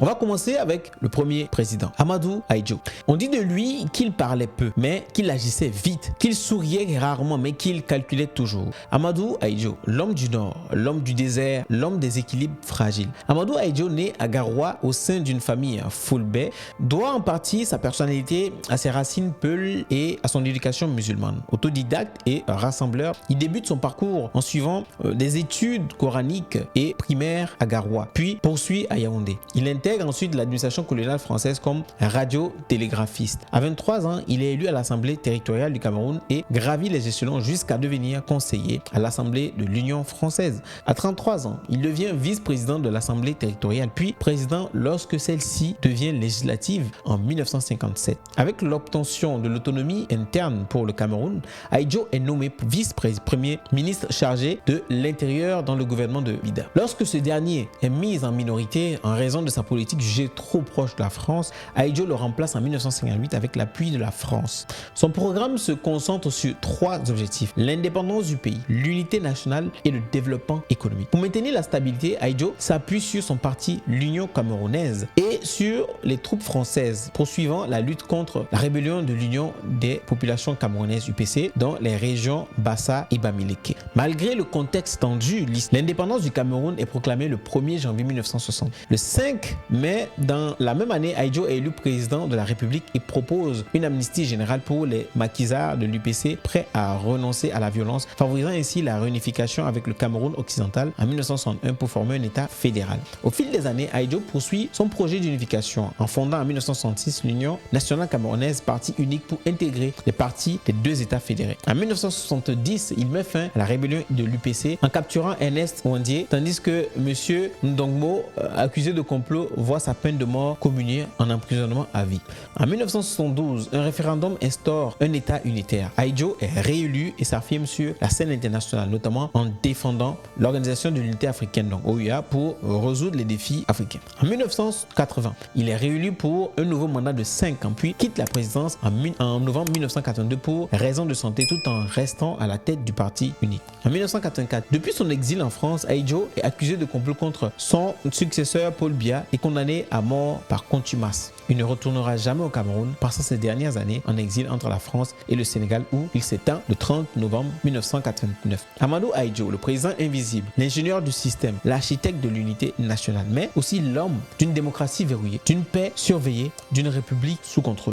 On va commencer avec le premier président, Amadou Ahidjo. On dit de lui qu'il parlait peu, mais qu'il agissait vite, qu'il souriait rarement, mais qu'il calculait toujours. Amadou Ahidjo, l'homme du Nord, l'homme du désert, l'homme des équilibres fragiles. Amadou Ahidjo, né à Garoua au sein d'une famille Fulbe, doit en partie sa personnalité à ses racines peules et à son éducation musulmane. Autodidacte et rassembleur, il débute son parcours en suivant des études coraniques et primaires à Garoua, puis poursuit à Yaoundé. Il intègre ensuite l'administration coloniale française comme radiotélégraphiste. À 23 ans, il est élu à l'Assemblée territoriale du Cameroun et gravit les échelons jusqu'à devenir conseiller à l'Assemblée de l'Union française. À 33 ans, il devient vice-président de l'Assemblée territoriale, puis président lorsque celle-ci devient législative en 1957. Avec l'obtention de l'autonomie interne pour le Cameroun, Ahidjo est nommé vice-premier ministre chargé de l'Intérieur dans le gouvernement de Bida. Lorsque ce dernier est mis en minorité en raison de sa politique jugée trop proche de la France, Ahidjo le remplace en 1958 avec l'appui de la France. Son programme se concentre sur trois objectifs: l'indépendance du pays, l'unité nationale et le développement économique. Pour maintenir la stabilité, Ahidjo s'appuie sur son parti, l'Union camerounaise, et sur les troupes françaises, poursuivant la lutte contre la rébellion de l'Union des populations camerounaises UPC dans les régions Bassa et Bamileke. Malgré le contexte tendu, l'indépendance du Cameroun est proclamée le 1er janvier 1960. Le 5 mai, dans la même année, Ahidjo est élu président de la République et propose une amnistie générale pour les maquisards de l'UPC prêts à renoncer à la violence, favorisant ainsi la réunification avec le Cameroun occidental en 1961 pour former un État fédéral. Au fil des années, Ahidjo poursuit son projet d'unification en fondant en 1966 l'Union nationale camerounaise, parti unique pour intégrer les parties des deux États fédérés. En 1970, il met fin à la rébellion de l'UPC en capturant Ernest Ouandié, tandis que M. Ndongmo, accusé de complot, voit sa peine de mort commuée en emprisonnement à vie. En 1972, un référendum instaure un État unitaire. Ahidjo est réélu et s'affirme sur la scène internationale, notamment en défendant l'Organisation de l'Unité africaine, donc OUA, pour résoudre les défis africains. En 1980, il est réélu pour un nouveau mandat de 5 ans, puis quitte la présidence en novembre 1982 pour raison de santé, tout en restant à la tête du parti unique. En 1984, depuis son exil en France, Ahidjo est accusé de complot contre son successeur Paul Biya et condamné à mort par contumace. Il ne retournera jamais au Cameroun, passant ses dernières années en exil entre la France et le Sénégal où il s'éteint le 30 novembre 1989. Amadou Ahidjo, le président invisible, l'ingénieur du système, l'architecte de l'unité nationale, mais aussi l'homme d'une démocratie verrouillée, d'une paix surveillée, d'une république sous contrôle.